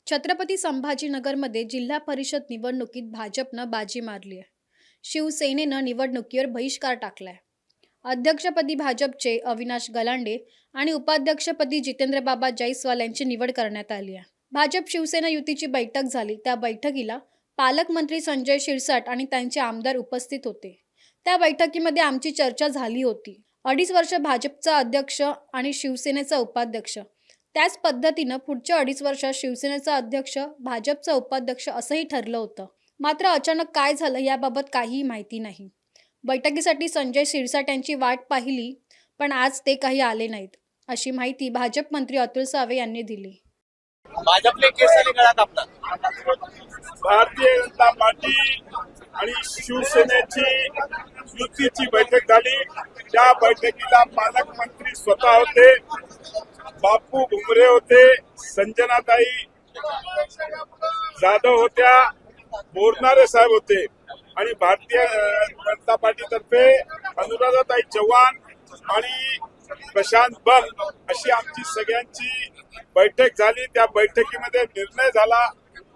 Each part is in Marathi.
छत्रपती संभाजीनगरमध्ये जिल्हा परिषद निवडणुकीत भाजपनं बाजी मारली आहे. शिवसेनेनं निवडणुकीवर बहिष्कार टाकलाय. अध्यक्षपदी भाजपचे अविनाश गलांडे आणि उपाध्यक्षपदी जितेंद्रबाबा जयस्वाल यांची निवड करण्यात आली आहे. भाजप शिवसेना युतीची बैठक झाली. त्या बैठकीला पालकमंत्री संजय शिरसाट आणि त्यांचे आमदार उपस्थित होते. त्या बैठकीमध्ये आमची चर्चा झाली होती. 2.5 वर्ष भाजपचा अध्यक्ष आणि शिवसेनेचा उपाध्यक्ष, त्याच पद्धतीनं पुढच्या 2.5 वर्षात शिवसेनेचा अध्यक्ष, भाजपचा उपाध्यक्ष असंही ठरलं होतं. मात्र अचानक काय झालं याबाबत काहीही माहिती नाही. बैठकीसाठी संजय शिरसाट यांची वाट पाहिली, पण आज ते काही आले नाहीत, अशी माहिती भाजप मंत्री अतुल सावे यांनी दिली. भाजपने केसरी गळा आपला भारतीय जनता पार्टी आणि शिवसेनेची युतीची बैठक झाली. त्या बैठकीला पालकमंत्री स्वतः होते, बापू भुमरे होते, संजनाताई जाधव होत्या, बोरनारे साहेब होते आणि भारतीय जनता पार्टीतर्फे अनुराधाताई चव्हाण आणि प्रशांत बंग अशी आमची सगळ्यांची बैठक झाली. त्या बैठकीमध्ये निर्णय झाला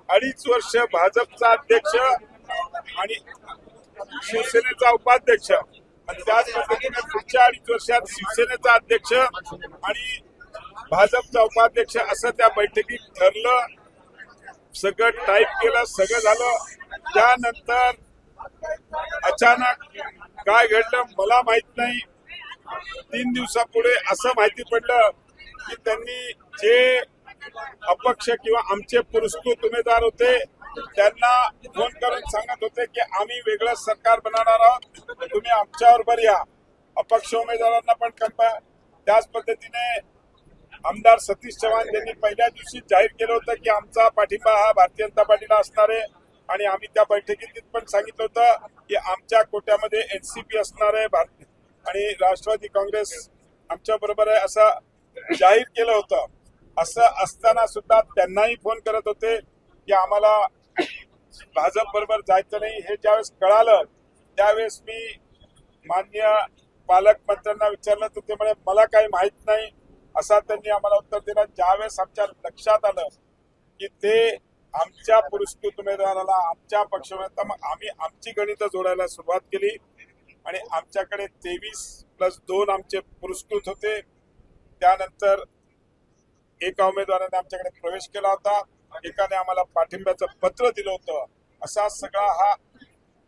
2.5 वर्ष भाजपचा अध्यक्ष आणि शिवसेनेचा उपाध्यक्ष आणि त्याच पद्धतीने पुढच्या 2.5 वर्षात शिवसेनेचा अध्यक्ष आणि भाजपचा उपाध्यक्ष असं त्या बैठकीत ठरलं. सगळं टाईप केलं, सगळं झालं. त्यानंतर अचानक काय घडलं मला माहित नाही. 3 दिवसापुढे असं माहिती पडलं की त्यांनी जे अपक्ष किंवा आमचे पुरस्कृत उमेदवार होते त्यांना फोन करून सांगत होते की आम्ही वेगळं सरकार बनवणार आहोत, तुम्ही आमच्याबरोबर या. अपक्ष उमेदवारांना पण कंपा. त्याच पद्धतीने आमदार सतीश चव्हाण यांनी पहिल्या दिवशी जाहीर केलं होतं की आमचा पाठिंबा हा भारतीय जनता पार्टीला असणार आहे आणि आम्ही त्या बैठकीत पण सांगितलं होतं की आमच्या कोट्यामध्ये एनसीपी असणार आहे आणि राष्ट्रवादी काँग्रेस आमच्या बरोबर आहे असं जाहीर केलं होतं. असं असताना सुद्धा त्यांनाही फोन करत होते की आम्हाला भाजप बरोबर जायचं नाही. हे ज्यावेळेस कळालं त्यावेळेस मी माननीय पालकमंत्र्यांना विचारलं तर ते म्हणे मला काही माहित नाही असा त्यांनी आम्हाला उत्तर दिलं. ज्यावेळेस आमच्या लक्षात आलं की ते आमच्या पुरस्कृत उमेदवाराला आमच्या पक्षात, मग आम्ही आमची गणितं जोडायला सुरुवात केली आणि आमच्याकडे 23+2 आमचे पुरस्कृत होते. त्यानंतर एका उमेदवाराने आमच्याकडे प्रवेश केला होता, एकाने आम्हाला पाठिंब्याचं पत्र दिलं होतं. असा सगळा हा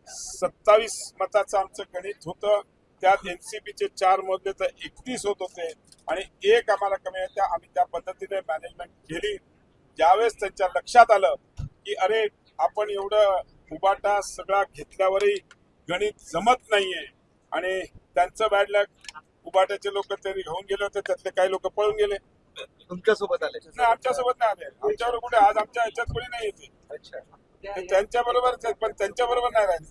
27 मताचं आमचं गणित होतं. त्यात एनसीपीचे 4 मोजले तर 31 होत होते आणि एक आम्हाला कमी होत्या. आम्ही त्या पद्धतीने मॅनेजमेंट केली. ज्यावेळेस त्यांच्या लक्षात आलं की अरे आपण एवढं उबाटा सगळा घेतल्यावरही गणित जमत नाहीये आणि त्यांचं बॅड लक, उबाट्याचे लोक तरी घेऊन गेले होते, त्यातले काही लोक पळून गेले. तुमच्यासोबत आले? नाही, आमच्यासोबत नाही आले. आमच्यावर कुठे आज आमच्या ह्याच्यात कोणी नाही येते. त्यांच्या बरोबर पण त्यांच्या बरोबर नाही राहिले.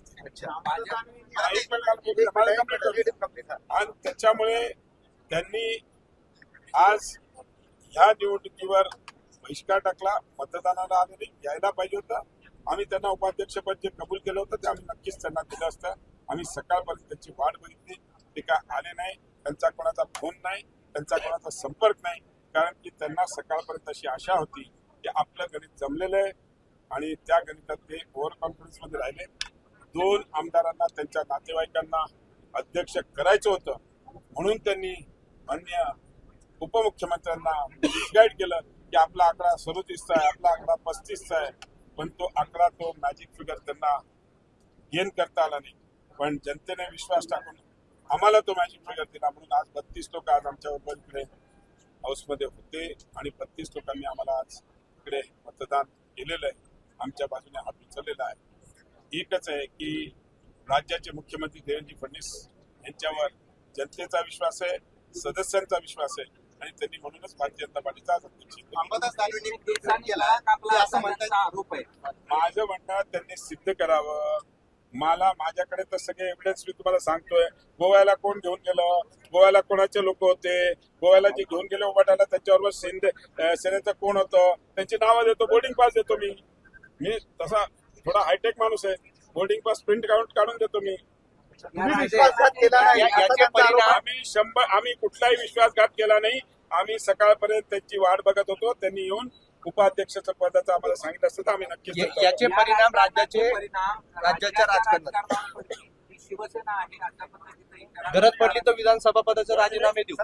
आणि त्याच्यामुळे त्यांनी आज ह्या निवडणुकीवर बहिष्कार टाकला. मतदानाला आले नाही, यायला पाहिजे होतं. आम्ही त्यांना उपाध्यक्षपद जे कबूल केलं होतं ते आम्ही नक्कीच त्यांना दिलं असतं. आम्ही सकाळपर्यंत त्यांची वाट बघितली, ते काय आले नाही. त्यांचा कोणाचा फोन नाही, त्यांचा कोणाचा संपर्क नाही, कारण की त्यांना सकाळपर्यंत अशी आशा होती की आपलं गणित जमलेलं आहे आणि त्या गणितात ते ओव्हर कॉन्फिडन्स मध्ये राहिले. 2 आमदारांना त्यांच्या नातेवाईकांना अध्यक्ष करायचं होतं म्हणून त्यांनी माननीय उपमुख्यमंत्र्यांना गाईड केलं की आपला आकडा 37चा आहे, आपला आकडा 35चा आहे. पण तो आकडा, तो मॅजिक फिगर त्यांना गेन करता आला नाही. पण जनतेने विश्वास टाकून आम्हाला तो मॅजिक फिगर दिला म्हणून आज 32 लोक आज आमच्या बरोबर इकडे हाऊसमध्ये होते आणि 32 लोकांनी आम्हाला आज इकडे मतदान केलेलं आहे, आमच्या बाजूने हात उचललेला आहे. एकच आहे की राज्याचे मुख्यमंत्री देवेंद्र फडणवीस यांच्यावर जनतेचा विश्वास आहे, सदस्यांचा विश्वास आहे आणि त्यांनी म्हणूनच भारतीय जनता पार्टीचा आज अध्यक्ष. माझं म्हणणं त्यांनी सिद्ध करावं. मला माझ्याकडे तर सगळे एव्हिडन्स मी तुम्हाला सांगतोय. गोव्याला कोण घेऊन गेलं, गोव्याला कोणाचे लोक होते, गोव्याला जे घेऊन गेले उभाटायला त्यांच्याबरोबर सेनेचं कोण होतं, त्यांची नावं देतो, बोर्डिंग पास देतो. मी तसा थोडा हायटेक माणूस आहे. बोर्डिंग पास प्रिंट काढून देतो मी. आम्ही कुठलाही विश्वासघात केला नाही. आम्ही सकाळपर्यंत त्यांची वाट बघत होतो. त्यांनी येऊन उपाध्यक्षाच्या पदाचं आम्हाला सांगितलं असतं तर आम्ही नक्कीच याचे परिणाम राज्याच्या राजकारणात शिवसेना आहे अशा पद्धतीचं गरज पडली तर विधानसभा पदाचे राजीनामे देऊ.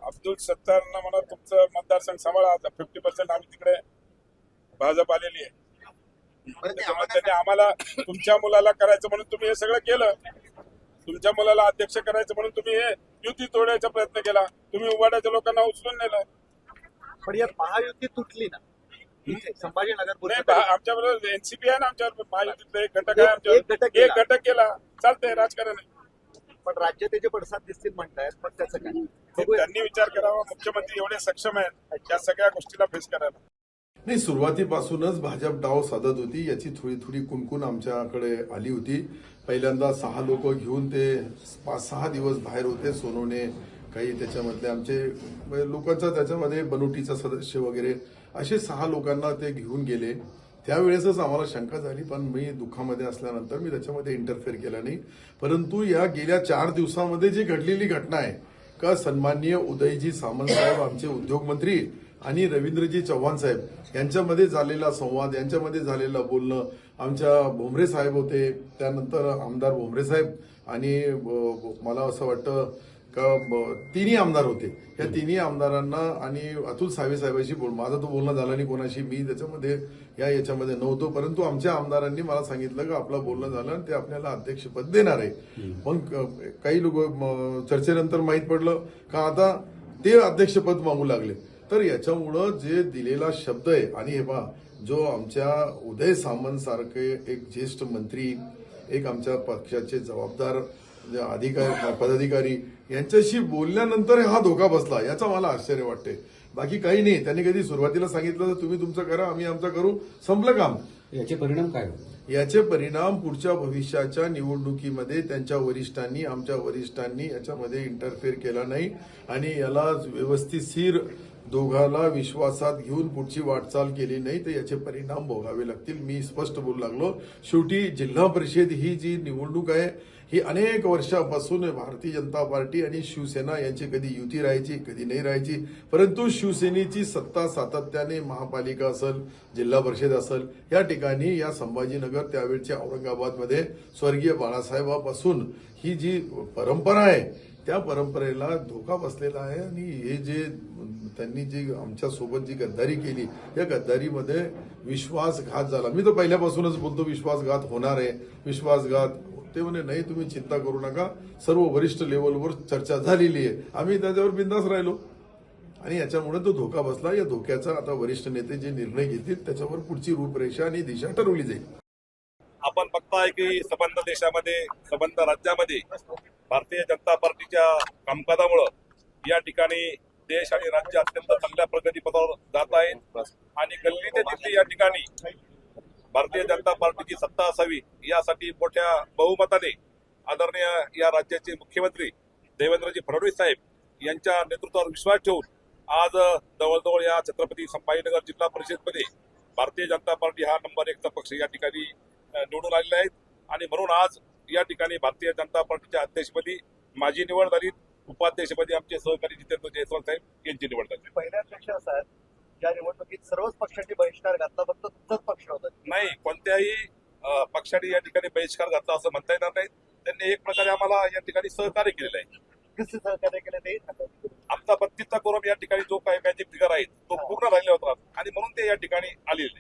अब्दुल सत्तारनं मला तुमचं मतदारसंघ सांभाळा 50% आम्ही तिकडे भाजप आलेली आहे. त्याच्यामुळे त्यांनी आम्हाला तुमच्या मुलाला करायचं म्हणून तुम्ही हे सगळं केलं. तुमच्या मुलाला अध्यक्ष करायचं म्हणून तुम्ही हे युती तोडायचा प्रयत्न केला. तुम्ही उभाट्याच्या लोकांना उचलून नेलं. पण यात महायुती तुटली ना संभाजीनगर नाही, आमच्या बरोबर एनसीपी आहे ना, आमच्यावर महायुतीतला एक घटक आहे. आमच्यावर एक घटक केला चालतंय, राजकारण आहे. पण राज्य त्याचे पडसाद दिसतील म्हणतायत, पण त्याचं काय ते त्यांनी विचार करावा. मुख्यमंत्री एवढे सक्षम आहेत त्या सगळ्या गोष्टीला फेस करायला. नाही, सुरुवातीपासूनच भाजप डाव साधत होती. याची थोडी थोडी कुणकुण आमच्याकडे आली होती. पहिल्यांदा 6 लोक घेऊन ते 5-6 दिवस बाहेर होते. सोनवणे, काही त्याच्यामधले आमचे लोकांचा त्याच्यामध्ये बनोटीचा सदस्य वगैरे असे 6 लोकांना ते घेऊन गेले. त्यावेळेसच आम्हाला शंका झाली, पण मी दुःखामध्ये असल्यानंतर मी त्याच्यामध्ये इंटरफेअर केला नाही. परंतु या गेल्या 4 दिवसामध्ये जी घडलेली घटना आहे का सन्माननीय उदयजी सामंत साहेब आमचे उद्योगमंत्री आणि रवींद्रजी चव्हाण साहेब यांच्यामध्ये झालेला संवाद, यांच्यामध्ये झालेलं बोलणं, आमच्या भोमरे साहेब होते, त्यानंतर आमदार भोमरे साहेब आणि मला असं वाटतं का तिन्ही आमदार होते. या तिन्ही आमदारांना आणि अतुल सावे साहेबांशी माझं तो बोलणं झालं नाही कोणाशी, मी त्याच्यामध्ये याच्यामध्ये नव्हतो. परंतु आमच्या आमदारांनी मला सांगितलं की आपलं बोलणं झालं आणि ते आपल्याला अध्यक्षपद देणार आहे. मग काही लोक चर्चेनंतर माहीत पडलं का आता ते अध्यक्षपद मागू लागले. तर याच्यामुळं जे दिलेला शब्द आहे आणि हे पहा, जो आमच्या उदय सामंत सारखे एक ज्येष्ठ मंत्री, एक आमच्या पक्षाचे जबाबदार पदाधिकारी यांच्याशी बोलल्यानंतर हा धोका बसला, याचा मला आश्चर्य वाटते. बाकी काही नाही. त्यांनी कधी सुरुवातीला सांगितलं तर तुम्ही तुमचं करा, आम्ही आमचं करू, संपलं काम. याचे परिणाम काय होते? याचे परिणाम पुढच्या भविष्याच्या निवडणुकीमध्ये त्यांच्या वरिष्ठांनी, आमच्या वरिष्ठांनी याच्यामध्ये इंटरफेअर केला नाही आणि याला व्यवस्थितशीर दोघाला विश्वासात घेऊन पुढची वाटचाल केली नाही तर याचे परिणाम भोगावे लागतील. मी स्पष्ट बोलू लागलो. शेवटी जिल्हा परिषद ही जी निवडणूक आहे ही अनेक वर्षापासून भारतीय जनता पार्टी आणि शिवसेना यांची कधी युती राहायची, कधी नाही राहायची. परंतु शिवसेनेची सत्ता सातत्याने महापालिका असेल, जिल्हा परिषद असेल, या ठिकाणी या संभाजीनगर त्यावेळच्या औरंगाबादमध्ये स्वर्गीय बाळासाहेबापासून ही जी परंपरा आहे त्या परंपरेला धोका बसलेला आहे. आणि हे जे त्यांनी जी आमच्यासोबत जी गद्दारी केली या गद्दारीमध्ये विश्वासघात झाला. मी तर पहिल्यापासूनच बोलतो विश्वासघात होणार आहे, विश्वासघात. ते म्हणे नाही तुम्ही चिंता करू नका, सर्व वरिष्ठ लेवलवर चर्चा झालेली आहे. आम्ही त्याच्यावर बिंदास राहिलो आणि याच्यामुळे तो धोका बसला. या धोक्याचा आता वरिष्ठ नेते जे निर्णय घेतील त्याच्यावर पुढची रूपरेषा आणि दिशा ठरवली जाईल. आपण बघताय की संबंध देशामध्ये, संबंध राज्यामध्ये भारतीय जनता पार्टीच्या कामकाजामुळं या ठिकाणी देश आणि राज्य अत्यंत चांगल्या प्रगतीपथावर जात आहेत आणि गल्ली ते दिल्ली या ठिकाणी भारतीय जनता पार्टीची सत्ता असावी यासाठी मोठ्या बहुमताने आदरणीय या राज्याचे मुख्यमंत्री देवेंद्रजी फडणवीस साहेब यांच्या नेतृत्वावर विश्वास ठेवून आज जवळजवळ या छत्रपती संभाजीनगर जिल्हा परिषदमध्ये भारतीय जनता पार्टी हा नंबर 1चा पक्ष या ठिकाणी निवडून आलेले आहेत. आणि म्हणून आज या ठिकाणी भारतीय जनता पार्टीच्या अध्यक्षपदी माझी निवड झाली, उपाध्यक्षपदी आमचे सहकारी जितेंद्र जयस्वाल साहेब यांची निवड झाली. पहिल्या अध्यक्ष साहेब या निवडणुकीत सर्वच पक्षांनी बहिष्कार घातला, फक्त तुमचाच पक्ष होता. नाही, कोणत्याही पक्षाने या ठिकाणी बहिष्कार घातला असं म्हणता येणार नाही. त्यांनी एक प्रकारे आम्हाला या ठिकाणी सहकार्य केलेलं आहे. कसे सहकार्य केले ते आमचा 32चा कोरम या ठिकाणी जो काही मॅजिक फिगर आहे तो पूर्ण राहिला होता आणि म्हणून ते या ठिकाणी आलेले.